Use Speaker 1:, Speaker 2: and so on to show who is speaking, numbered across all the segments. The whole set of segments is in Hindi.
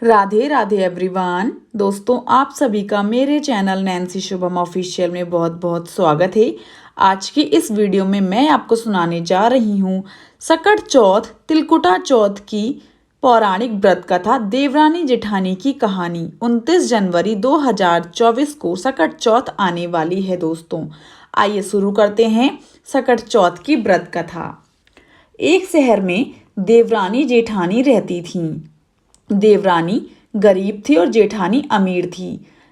Speaker 1: राधे राधे एवरीवन। दोस्तों, आप सभी का मेरे चैनल नैन्सी शुभम ऑफिशियल में बहुत बहुत स्वागत है। आज की इस वीडियो में मैं आपको सुनाने जा रही हूँ सकट चौथ तिलकुटा चौथ की पौराणिक व्रत कथा देवरानी जेठानी की कहानी। 29 जनवरी 2024 को सकट चौथ आने वाली है। दोस्तों, आइए शुरू करते हैं सकट चौथ की व्रत कथा। एक शहर में देवरानी जेठानी रहती थीं। देवरानी गरीब थी और जेठानी अमीर थी।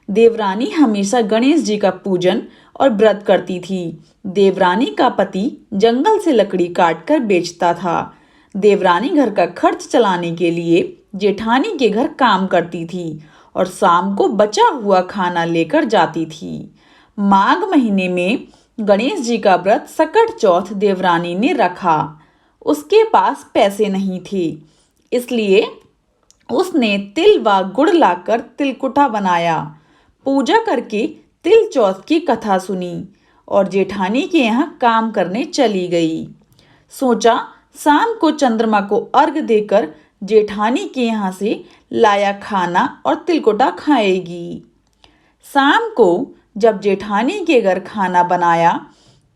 Speaker 1: देवरानी हमेशा गणेश जी का पूजन और व्रत करती थी। देवरानी का पति जंगल से लकड़ी काटकर बेचता था। देवरानी घर का खर्च चलाने के लिए जेठानी के घर काम करती थी और शाम को बचा हुआ खाना लेकर जाती थी। माघ महीने में गणेश जी का व्रत सकट चौथ देवरानी ने रखा। उसके पास पैसे नहीं थे, इसलिए उसने तिल व गुड़ लाकर तिलकुटा बनाया। पूजा करके तिल चौथ की कथा सुनी और जेठानी के यहाँ काम करने चली गई। सोचा शाम को चंद्रमा को अर्घ देकर जेठानी के यहाँ से लाया खाना और तिलकुटा खाएगी। शाम को जब जेठानी के घर खाना बनाया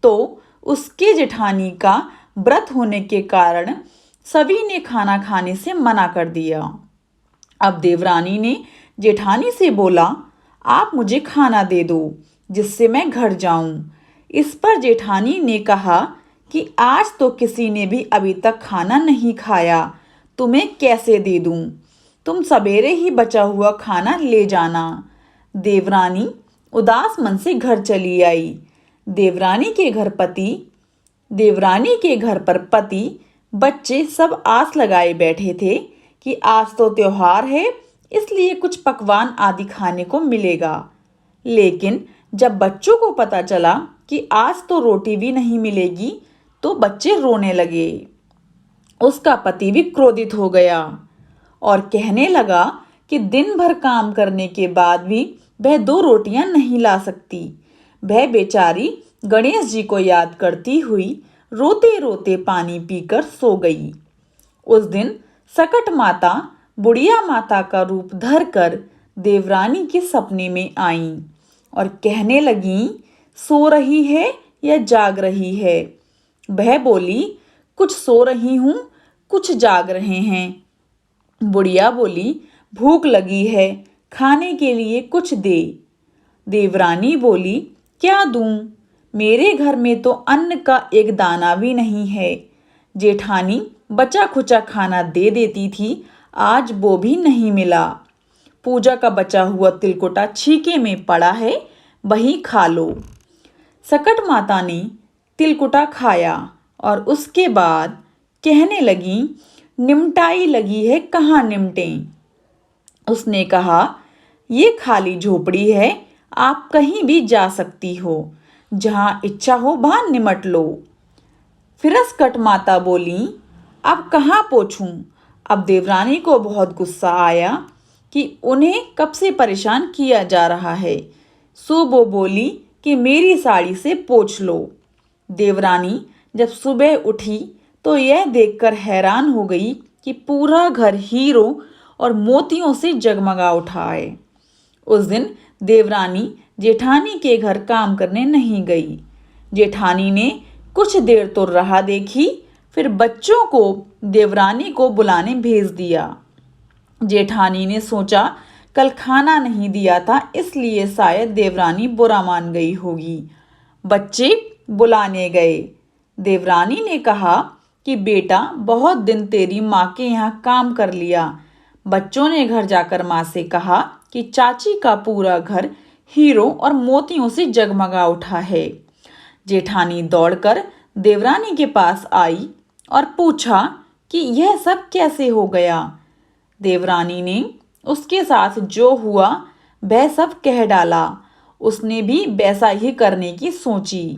Speaker 1: तो उसके जेठानी का व्रत होने के कारण सभी ने खाना खाने से मना कर दिया। अब देवरानी ने जेठानी से बोला, आप मुझे खाना दे दो जिससे मैं घर जाऊं। इस पर जेठानी ने कहा कि आज तो किसी ने भी अभी तक खाना नहीं खाया, तुम्हें कैसे दे दूं? तुम सवेरे ही बचा हुआ खाना ले जाना। देवरानी उदास मन से घर चली आई। देवरानी के घर पर पति बच्चे सब आस लगाए बैठे थे कि आज तो त्योहार है, इसलिए कुछ पकवान आदि खाने को मिलेगा। लेकिन जब बच्चों को पता चला कि आज तो रोटी भी नहीं मिलेगी तो बच्चे रोने लगे। उसका पति भी क्रोधित हो गया और कहने लगा कि दिन भर काम करने के बाद भी वह 2 रोटियां नहीं ला सकती। वह बेचारी गणेश जी को याद करती हुई रोते रोते पानी पीकर सो गई। उस दिन सकट माता बुढ़िया माता का रूप धरकर देवरानी के सपने में आईं और कहने लगीं, सो रही है या जाग रही है? वह बोली, कुछ सो रही हूँ, कुछ जाग रहे हैं। बुढ़िया बोली, भूख लगी है, खाने के लिए कुछ दे। देवरानी बोली, क्या दूं? मेरे घर में तो अन्न का एक दाना भी नहीं है। जेठानी बचा खुचा खाना दे देती थी, आज वो भी नहीं मिला। पूजा का बचा हुआ तिलकुटा छीके में पड़ा है, वही खा लो। सकट माता ने तिलकुटा खाया और उसके बाद कहने लगी, निमटाई लगी है, कहाँ निमटें? उसने कहा, ये खाली झोपड़ी है, आप कहीं भी जा सकती हो, जहाँ इच्छा हो वहाँ निमट लो। फिर सकट माता बोली, अब कहाँ पोछूं? अब देवरानी को बहुत गुस्सा आया कि उन्हें कब से परेशान किया जा रहा है। सो वो बोली कि मेरी साड़ी से पोंछ लो। देवरानी जब सुबह उठी तो यह देखकर हैरान हो गई कि पूरा घर हीरों और मोतियों से जगमगा उठा है। उस दिन देवरानी जेठानी के घर काम करने नहीं गई। जेठानी ने कुछ देर तो राह देखी, फिर बच्चों को देवरानी को बुलाने भेज दिया। जेठानी ने सोचा कल खाना नहीं दिया था, इसलिए शायद देवरानी बुरा मान गई होगी। बच्चे बुलाने गए। देवरानी ने कहा कि बेटा, बहुत दिन तेरी माँ के यहाँ काम कर लिया। बच्चों ने घर जाकर माँ से कहा कि चाची का पूरा घर हीरों और मोतियों से जगमगा उठा है। जेठानी दौड़कर देवरानी के पास आई और पूछा कि यह सब कैसे हो गया। देवरानी ने उसके साथ जो हुआ वह सब कह डाला। उसने भी वैसा ही करने की सोची।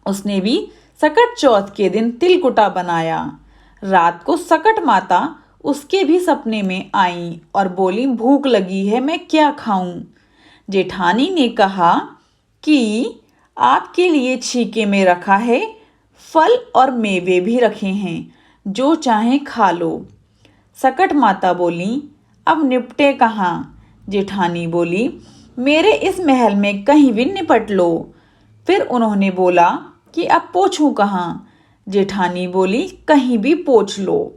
Speaker 1: उसने भी सकट चौथ के दिन तिलकुटा बनाया। रात को सकट माता उसके भी सपने में आई और बोली, भूख लगी है, मैं क्या खाऊं? जेठानी ने कहा कि आपके लिए छीके में रखा है, फल और मेवे भी रखे हैं, जो चाहे खा लो। सकट माता बोली, अब निपटे कहाँ। जेठानी बोली, मेरे इस महल में कहीं भी निपट लो। फिर उन्होंने बोला कि अब पोंछूं कहाँ। जेठानी बोली, कहीं भी पोंछ लो।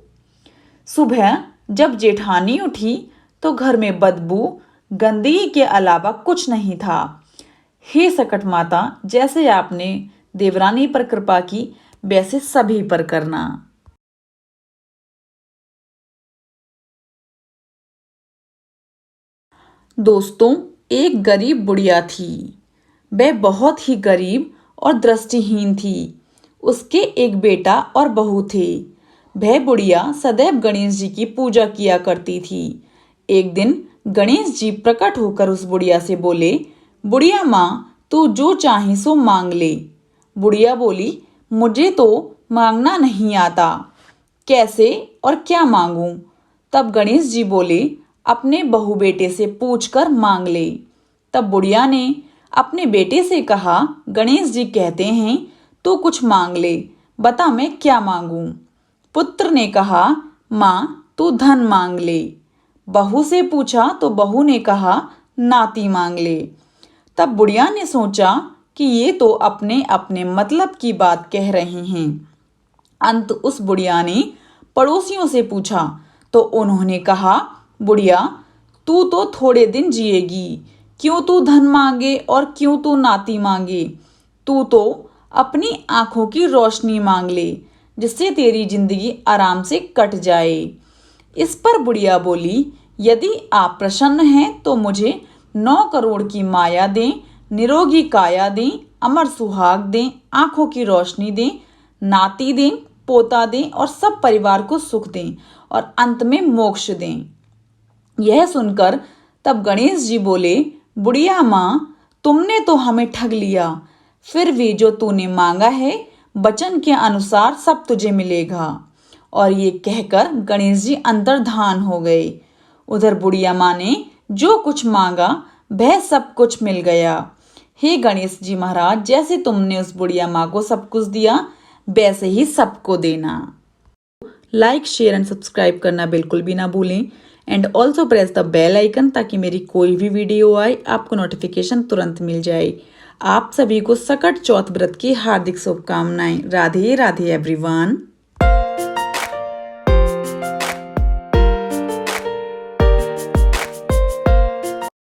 Speaker 1: सुबह जब जेठानी उठी तो घर में बदबू, गंदगी के अलावा कुछ नहीं था। हे सकट माता, जैसे आपने देवरानी पर कृपा की वैसे सभी पर करना। दोस्तों, एक गरीब बुढ़िया थी। वह बहुत ही गरीब और दृष्टिहीन थी। उसके एक बेटा और बहू थे। वह बुढ़िया सदैव गणेश जी की पूजा किया करती थी। एक दिन गणेश जी प्रकट होकर उस बुढ़िया से बोले, बुढ़िया माँ, तू जो चाहे सो मांग ले। बुढ़िया बोली, मुझे तो मांगना नहीं आता, कैसे और क्या मांगूं। तब गणेश जी बोले, अपने बहू बेटे से पूछकर मांग ले। तब बुढ़िया ने अपने बेटे से कहा, गणेश जी कहते हैं तू कुछ मांग ले, बता मैं क्या मांगूं। पुत्र ने कहा, माँ तू धन मांग ले। बहू से पूछा तो बहू ने कहा, नाती मांग ले। तब बुढ़िया ने सोचा कि ये तो अपने अपने मतलब की बात कह रहे हैं। अंत उस बुढ़िया ने पड़ोसियों से पूछा तो उन्होंने कहा, बुढ़िया तू तो थोड़े दिन जिएगी, क्यों तू धन मांगे और क्यों तू नाती मांगे। तू तो अपनी आंखों की रोशनी मांग ले, जिससे तेरी जिंदगी आराम से कट जाए। इस पर बुढ़िया बोली, यदि आप प्रसन्न हैं तो मुझे 9 करोड़ की माया दें, निरोगी काया दें, अमर सुहाग दें, आंखों की रोशनी दें, नाती दें, पोता दें और सब परिवार को सुख दें और अंत में मोक्ष दें। यह सुनकर तब गणेश जी बोले, बुढ़िया माँ, तुमने तो हमें ठग लिया। फिर भी जो तूने मांगा है वचन के अनुसार सब तुझे मिलेगा। और ये कहकर गणेश जी अंतर्धान हो गए। उधर बुढ़िया माँ ने जो कुछ मांगा वह सब कुछ मिल गया। हे गणेश जी महाराज, जैसे तुमने उस बुढ़िया माँ को सब कुछ दिया वैसे ही सबको देना। लाइक, शेयर एंड सब्सक्राइब करना बिल्कुल भी ना भूलें and also press the bell icon ताकि मेरी कोई भी वीडियो आए आपको नोटिफिकेशन तुरंत मिल जाए। आप सभी को सकट चौथ व्रत की हार्दिक शुभकामनाएं। राधे राधे एवरीवन।